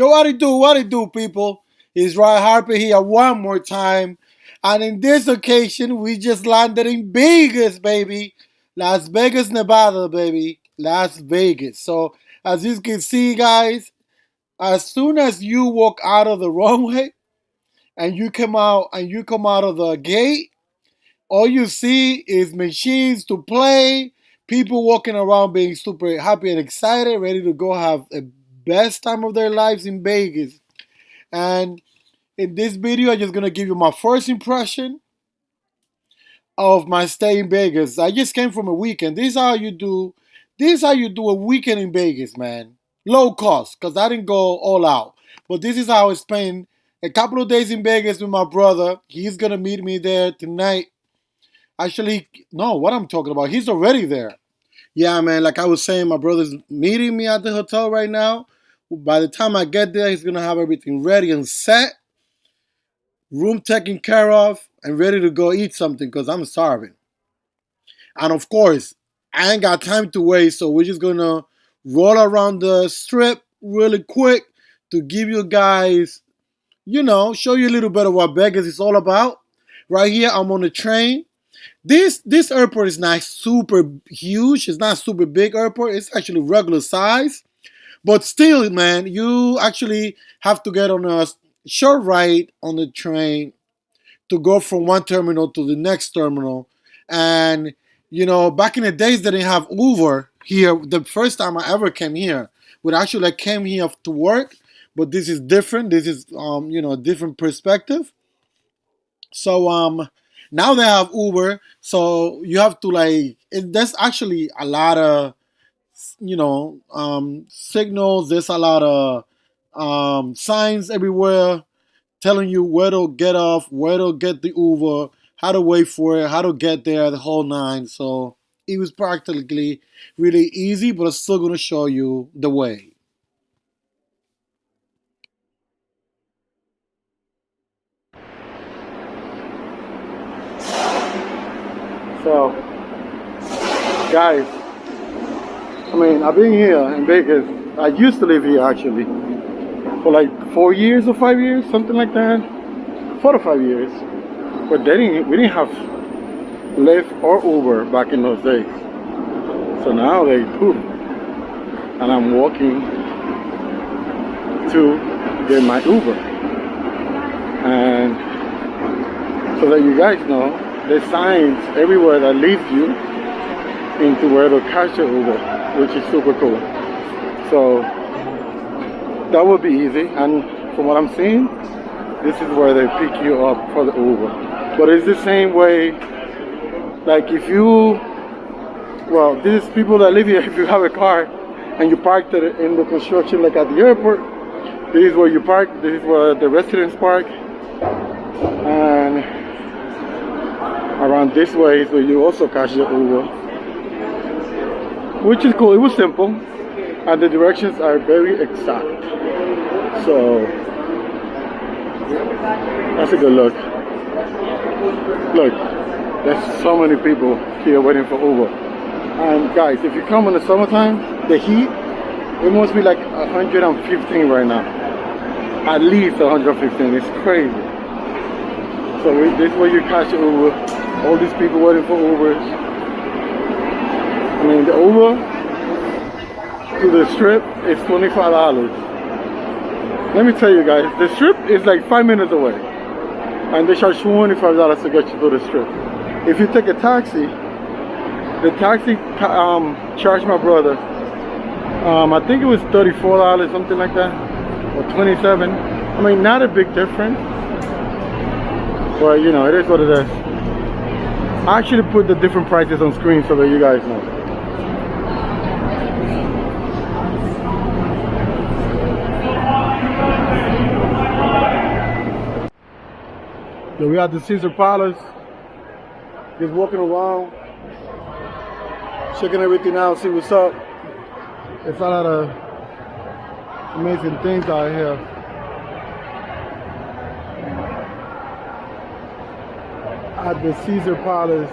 Yo, what it do, people? It's Ryan Harper here one more time. And in this occasion, we just landed in Vegas, baby. Las Vegas, Nevada, baby. Las Vegas. So, as you can see, guys, as soon as you walk out of the runway and you come out of the gate, all you see is machines to play, people walking around being super happy and excited, ready to go have a best time of their lives in Vegas. And in this video, I'm just gonna give you my first impression of my stay in Vegas. I just came from a weekend. This is how you do. This is how you do a weekend in Vegas, man. Low cost, cause I didn't go all out. But this is how I spent a couple of days in Vegas with my brother. He's gonna meet me there tonight. Actually, no, what I'm talking about. He's already there. Yeah, man. Like I was saying, my brother's meeting me at the hotel right now. By the time I get there, he's gonna have everything ready and set, room taken care of, and ready to go eat something because I'm starving. And of course, I ain't got time to waste, so we're just gonna roll around the strip really quick to give you guys, show you a little bit of what Vegas is all about. Right here, I'm on the train. This airport is not super huge. It's not super big airport. It's actually regular size. But still, man, you actually have to get on a short ride on the train to go from one terminal to the next terminal. And, back in the days, they didn't have Uber here. The first time I ever came here, we actually came here to work. But this is different. This is, a different perspective. So, now they have Uber. So you have to there's actually a lot of signals. There's a lot of signs everywhere telling you where to get off, where to get the Uber, how to wait for it, how to get there, the whole nine. So it was practically really easy, but I'm still going to show you the way. So, guys, I've been here in Vegas. I used to live here actually for like 4 years or 5 years, something like that. 4 to 5 years. But we didn't have Lyft or Uber back in those days. So now they do. And I'm walking to get my Uber. And so that you guys know, there's signs everywhere that leads you into where to catch your Uber, which is super cool. So that would be easy, and from what I'm seeing, this is where they pick you up for the Uber. But it's the same way, like this is people that live here. If you have a car and you parked it in the construction like at the airport, this is where you park, this is where the residents park, and around this way is where you also catch the Uber, which is cool. It was simple, and the directions are very exact. So that's a good look. Look, there's so many people here waiting for Uber. And guys, if you come in the summertime, the heat, it must be like 115 right now. At least 115. It's crazy. So this is where you catch the Uber. All these people waiting for Ubers. The Uber to the strip is $25. Let me tell you guys, the strip is like 5 minutes away. And they charge $25 to get you to the strip. If you take a taxi, the taxi charged my brother, I think it was $34, something like that, or $27. Not a big difference. But it is what it is. I actually put the different prices on screen so that you guys know. So we at the Caesar Palace, just walking around, checking everything out, see what's up. There's a lot of amazing things out here. At the Caesar Palace.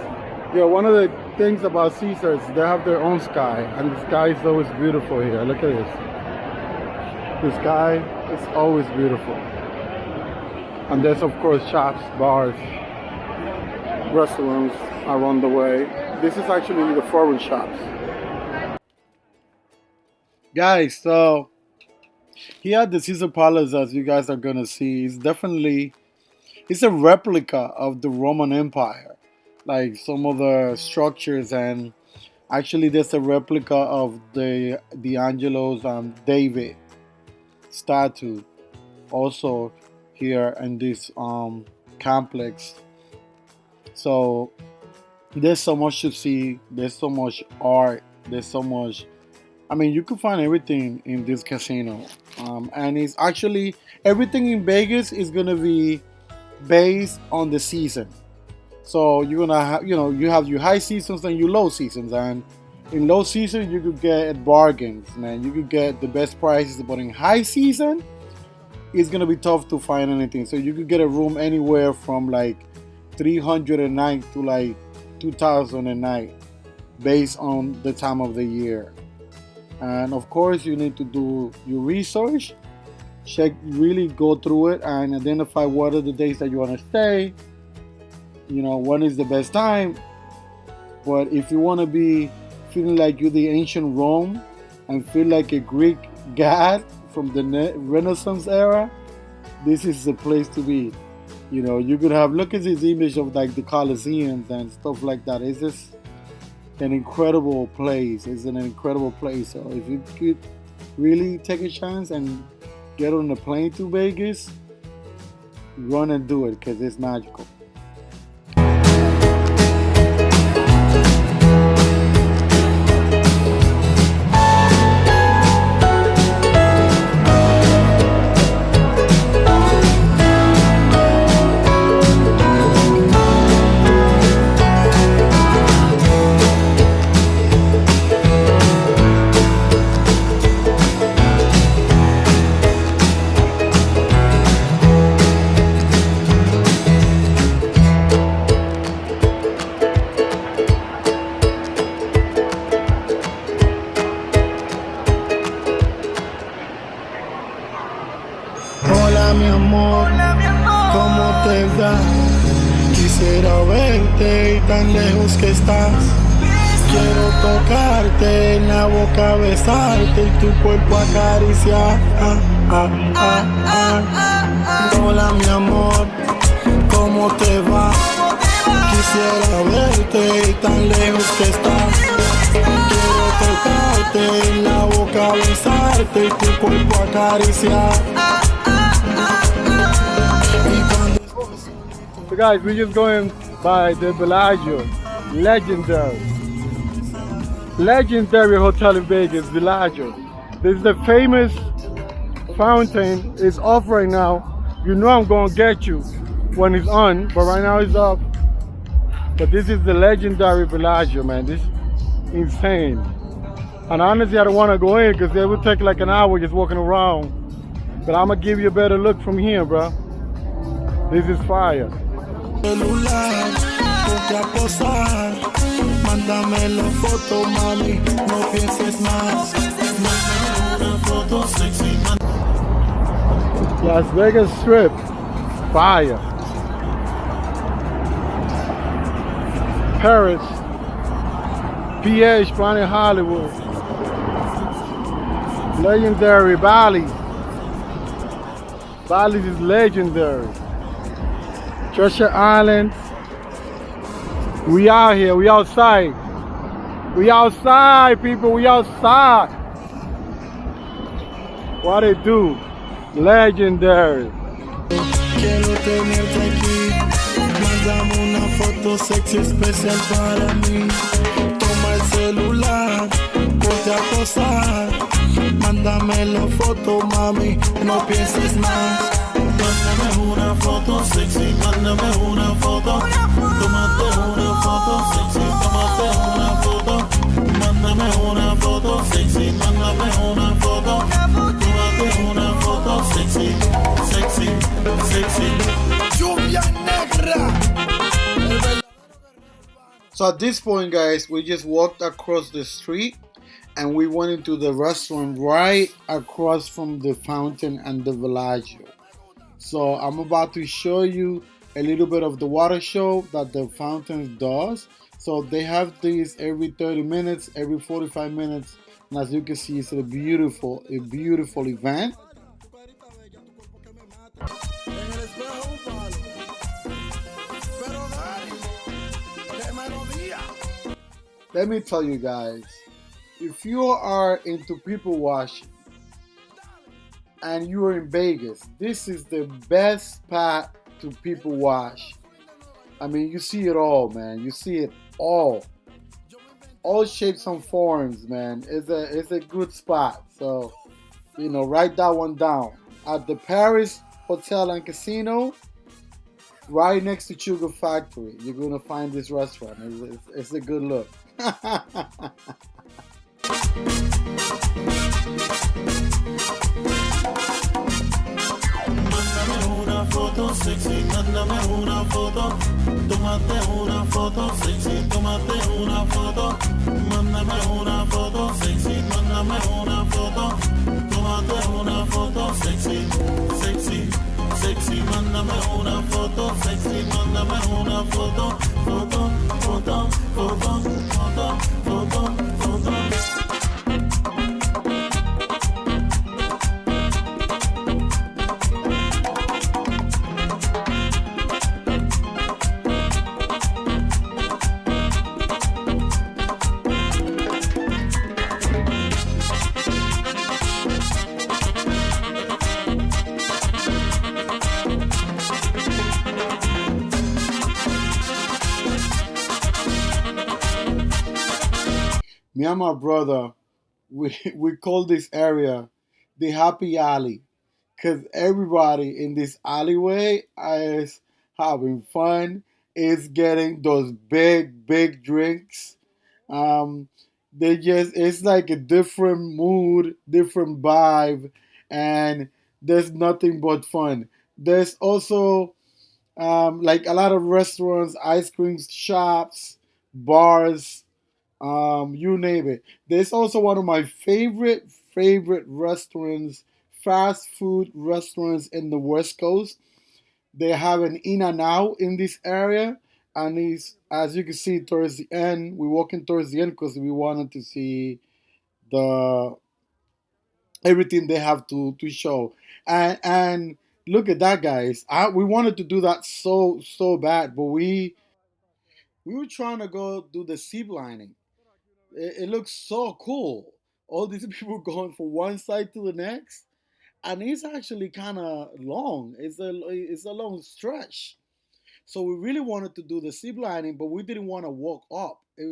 Yeah, one of the things about Caesars, they have their own sky, and the sky is always beautiful here. Look at this. The sky It's always beautiful. And there's of course shops, bars, restaurants around the way. This is actually the foreign shops. Guys, so here at the Caesar Palace, as you guys are gonna see, it's a replica of the Roman Empire. Like some of the structures, and actually there's a replica of the Angelo's David statue also here in this complex. So there's so much to see, there's so much art, there's so much, I mean, you can find everything in this casino. And it's actually, everything in Vegas is gonna be based on the season. So you're gonna have, you have your high seasons and your low seasons. And in low season, you could get bargains, man. You could get the best prices, but in high season, it's gonna be tough to find anything. So you could get a room anywhere from like 300 a night to like 2,000 a night, based on the time of the year. And of course, you need to do your research, really go through it, and identify what are the days that you want to stay. When is the best time. But if you want to be feeling like you're the ancient Rome and feel like a Greek god from the Renaissance era, this is the place to be. You could look at this image of like the Colosseums and stuff like that. It's just an incredible place. It's an incredible place. So if you could really take a chance and get on a plane to Vegas, run and do it, because it's magical. Mi amor, ¿cómo te va? Quisiera verte y tan lejos que estás. Quiero tocarte en la boca, besarte y tu cuerpo acariciar. Hola mi amor, ¿cómo te va? Quisiera verte y tan lejos que estás. Quiero tocarte en la boca, besarte y tu cuerpo acariciar. So guys, we're just going by the Bellagio, legendary hotel in Vegas, Bellagio. This is the famous fountain. It's off right now. I'm gonna get you when it's on, but right now it's off. But this is the legendary Bellagio, man. This is insane. And honestly, I don't want to go in because it would take like an hour just walking around. But I'm gonna give you a better look from here, bro. This is fire. Celular, ponte a posar, mándame la foto, mami, no pienses más. Mándame una foto sexy. Las Vegas Strip, fire. Paris, PH, Planet Hollywood, legendary Bally's. Bally's is legendary. Treasure Island. We out here, we outside. We outside, people, we outside. What it do? Legendary. Quiero tenerte aquí. Mándame una foto sexy especial para mí. Toma el celular, ponte a posar. Mándame la foto, mami, no pienses más. Mándame una foto sexy, mándame una foto. Tómate una foto sexy, tómate una foto. Mándame una foto sexy, mándame una foto. Tómate una foto sexy, sexy, sexy. Lluvia negra. So at this point, guys, we just walked across the street and we went into the restaurant right across from the fountain and the Villaggio. So I'm about to show you a little bit of the water show that the fountain does. So they have these every 30 minutes, every 45 minutes. And as you can see, it's a beautiful event. Let me tell you guys, if you are into people washing and you are in Vegas, this is the best spot to people wash. I mean, you see it all, man. You see it all shapes and forms, man. It's a good spot. So, write that one down. At the Paris Hotel and Casino, right next to Sugar Factory, you're gonna find this restaurant. It's a good look. Foto sexy, mándame una foto, tómate una foto sexy, tómate una foto, mándame una foto sexy, mándame una foto, tómate una foto sexy, sexy, sexy, mándame una foto sexy, mándame una foto, foto, foto, foto, foto, foto, foto. Me and my brother, we call this area the happy alley because everybody in this alleyway is having fun, is getting those big drinks. um it's like a different mood, different vibe, and there's nothing but fun. There's also like a lot of restaurants, ice cream shops, bars, you name it. There's also one of my favorite restaurants, fast food restaurants in the West Coast. They have an In and Out in this area, and it's, as you can see towards the end, we're walking towards the end because we wanted to see the everything they have to show. And look at that, guys. We wanted to do that so bad, but we were trying to go do the zip lining. It looks so cool. All these people going from one side to the next, and it's actually kind of long. It's a long stretch. So we really wanted to do the zip lining, but we didn't want to walk up. It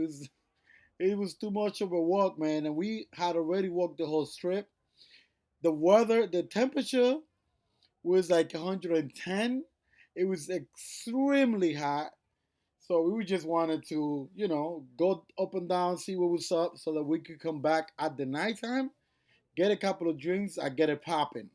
was too much of a walk, man, and we had already walked the whole strip. The temperature was like 110. It was extremely hot. So we just wanted to, go up and down, see what was up, so that we could come back at the nighttime, get a couple of drinks, and get it popping.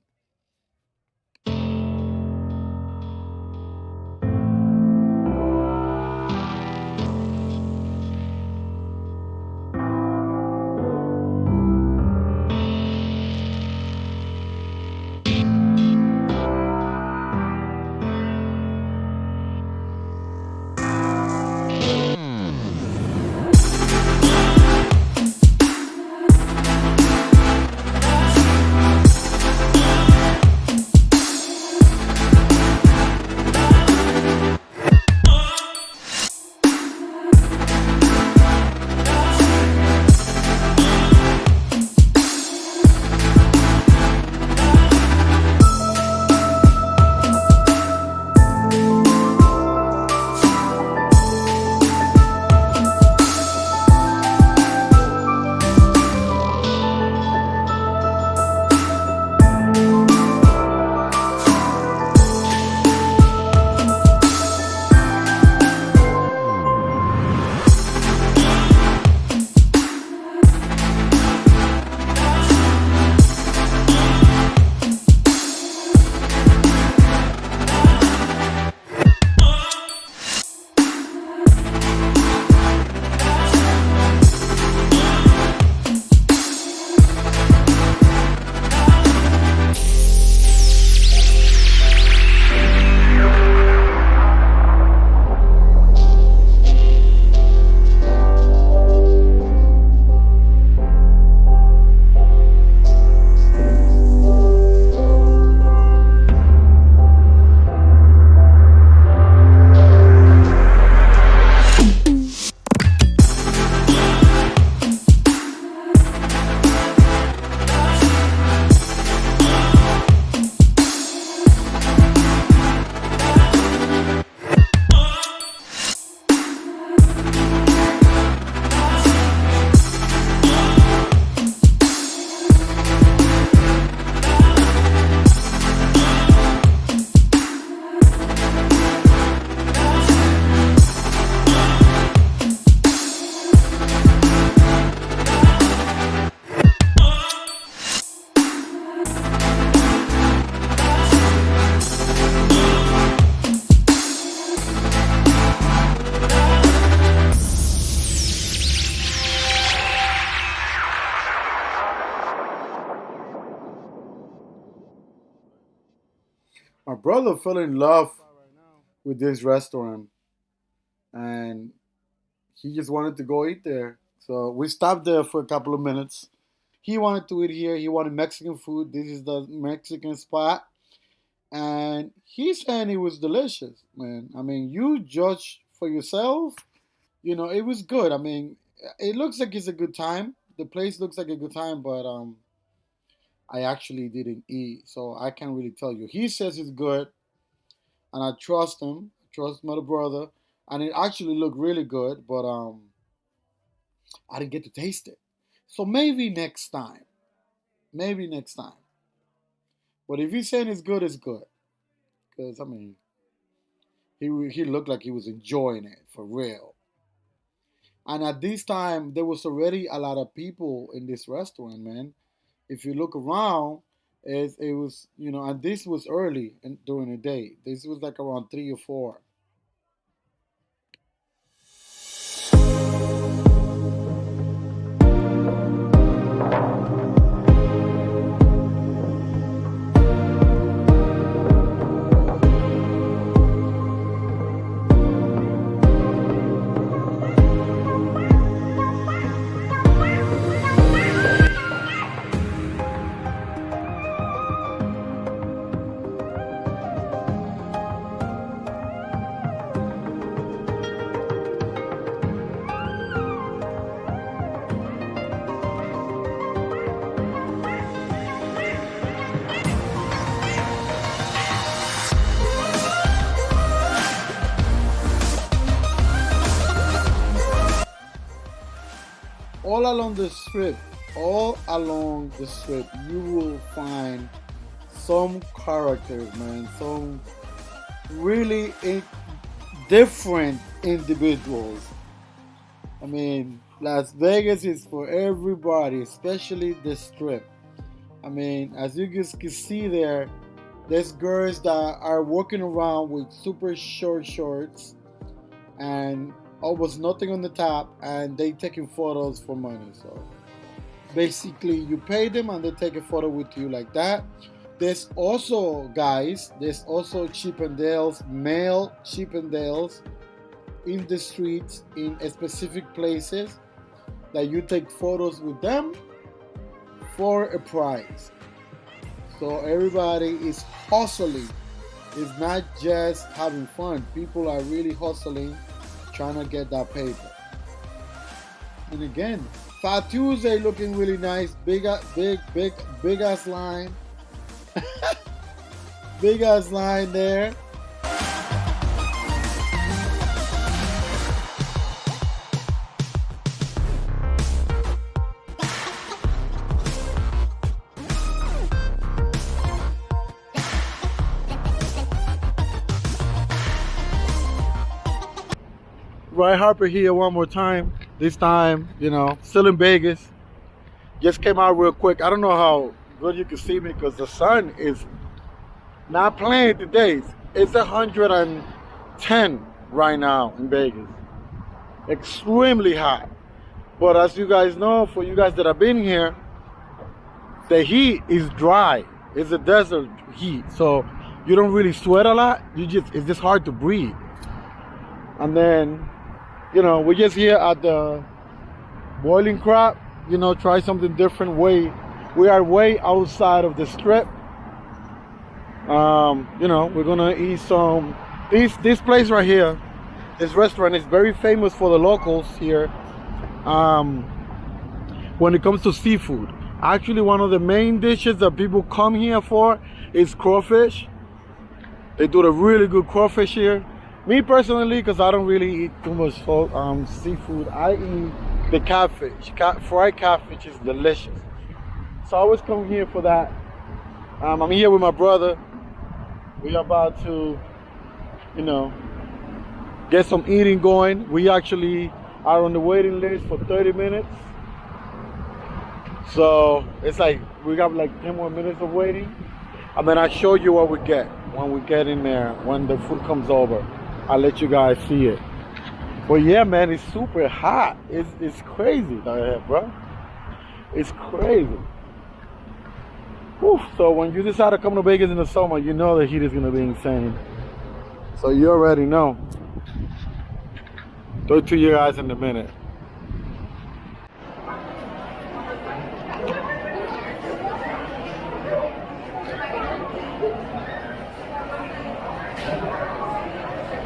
brother fell in love with this restaurant, and he just wanted to go eat there. So we stopped there for a couple of minutes. He wanted to eat here. He wanted Mexican food. This is the Mexican spot, and he's saying it was delicious, man. I mean, you judge for yourself. It was good. I mean, it looks like it's a good time. The place looks like a good time, but I actually didn't eat, so I can't really tell you. He says it's good, and I trust him. Trust my brother, and it actually looked really good, but I didn't get to taste it. So maybe next time. Maybe next time. But if he's saying it's good, it's good. Because I mean, he looked like he was enjoying it for real. And at this time, there was already a lot of people in this restaurant, man. If you look around, it was, and this was early during the day. This was like around 3 or 4. All along the strip, you will find some characters, man, some really different individuals. I mean, Las Vegas is for everybody, especially the strip. I mean, as you guys can see there's girls that are walking around with super short shorts and almost nothing on the top, and they taking photos for money. So basically, you pay them and they take a photo with you like that. There's also Chippendales, male Chippendales in the streets in specific places that you take photos with them for a price. So everybody is hustling. It's not just having fun. People are really hustling, trying to get that paper. And again, Fat Tuesday looking really nice. Big ass line. Big ass line there. Ray Harper here one more time. This time, still in Vegas. Just came out real quick. I don't know how good you can see me because the sun is not playing today. It's 110 right now in Vegas. Extremely hot. But as you guys know, for you guys that have been here, the heat is dry. It's a desert heat. So you don't really sweat a lot. It's just hard to breathe. And then, we're just here at the Boiling Crab, try something different. We are way outside of the strip. We're gonna eat some, this place right here, this restaurant is very famous for the locals here when it comes to seafood. Actually, one of the main dishes that people come here for is crawfish. They do the really good crawfish here. Me personally, because I don't really eat too much seafood, I eat the catfish. Fried catfish is delicious. So I always come here for that. I'm here with my brother. We're about to, get some eating going. We actually are on the waiting list for 30 minutes. So it's like we got like 10 more minutes of waiting. And then I'll show you what we get when we get in there, when the food comes over. I'll let you guys see it. But yeah, man, it's super hot. It's crazy down here, bro. It's crazy. Whew, so when you decide to come to Vegas in the summer, you know the heat is gonna be insane. So you already know. Talk to you guys in a minute.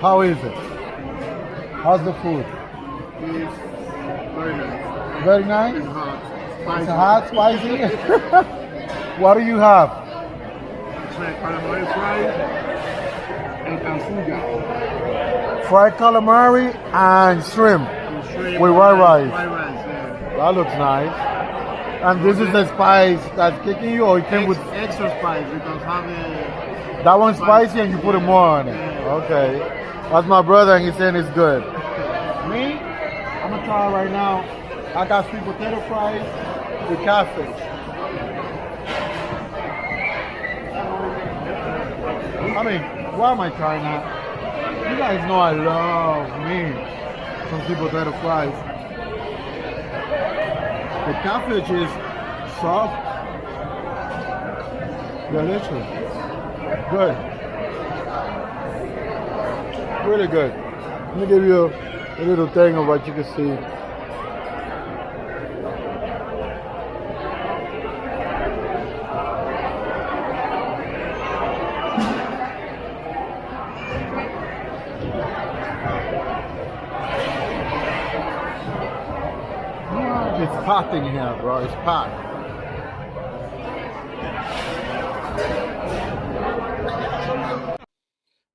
How is it? How's the food? It's very nice. Very nice? It's hot. Spicy. It's hot, spicy? What do you have? It's like calamari fries and tanfuga. Fried calamari and shrimp And shrimp with white rice. White rice, yeah. That looks nice. And this is the spice that's kicking you, or it came with Extra spice because have a... that one's spicy and you put it more on it. Yeah. Okay. That's my brother and he's saying it's good. Me, I'm gonna try it right now. I got sweet potato fries with catfish. I mean, why am I trying that? You guys know I love me some sweet potato fries. The catfish is soft, delicious, good, really good. Let me give you a little thing of what you can see. It's packed in here, bro. It's packed.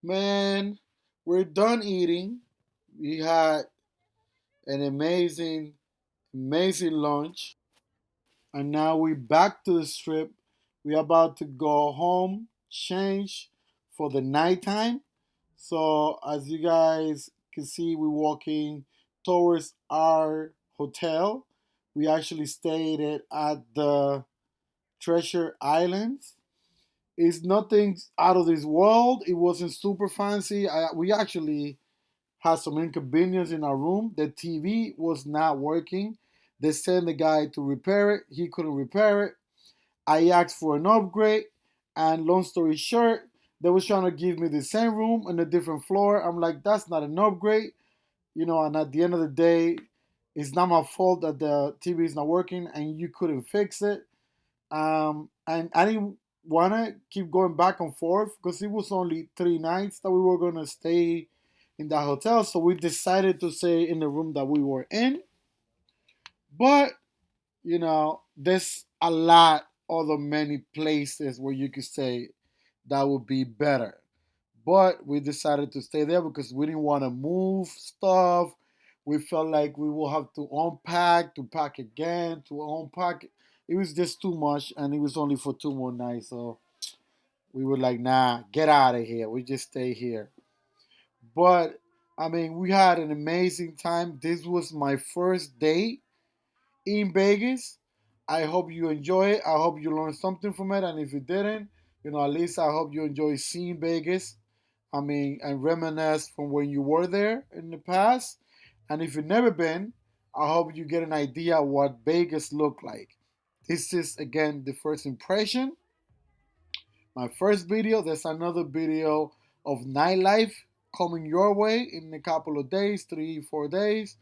Man, we're done eating. We had an amazing lunch. And now we're back to the strip. We're about to go home, change for the nighttime. So as you guys can see, we're walking towards our hotel. We actually stayed at the Treasure Islands. It's nothing out of this world. It wasn't super fancy. We actually had some inconvenience in our room. The TV was not working. They sent the guy to repair it. He couldn't repair it. I asked for an upgrade, and long story short, they was trying to give me the same room on a different floor. I'm like, that's not an upgrade, And at the end of the day, it's not my fault that the TV is not working and you couldn't fix it. And I didn't want to keep going back and forth because it was only 3 nights that we were gonna stay in that hotel. So we decided to stay in the room that we were in. But there's a lot other many places where you could say that would be better. But we decided to stay there because we didn't want to move stuff. We felt like we will have to unpack, to pack again, to unpack. It was just too much, and it was only for 2 more nights. So we were like, nah, get out of here. We just stay here. But I mean, we had an amazing time. This was my first day in Vegas. I hope you enjoy it. I hope you learned something from it. And if you didn't, at least I hope you enjoy seeing Vegas. I mean, and reminisce from when you were there in the past. And if you've never been, I hope you get an idea what Vegas looked like. This is, again, the first impression. My first video. There's another video of nightlife coming your way in a couple of days, 3, 4 days.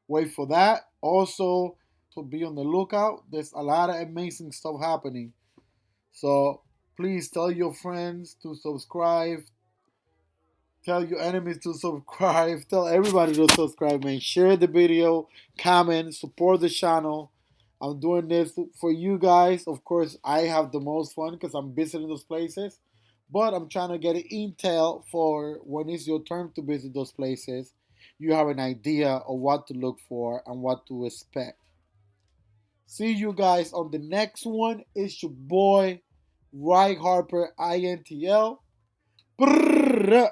Wait for that. Also, to be on the lookout. There's a lot of amazing stuff happening. So please tell your friends to subscribe. Tell your enemies to subscribe. Tell everybody to subscribe, man. Share the video. Comment. Support the channel. I'm doing this for you guys. Of course, I have the most fun because I'm visiting those places. But I'm trying to get an intel for when it's your turn to visit those places. You have an idea of what to look for and what to expect. See you guys on the next one. It's your boy, Ray Harper, INTL. Brrr.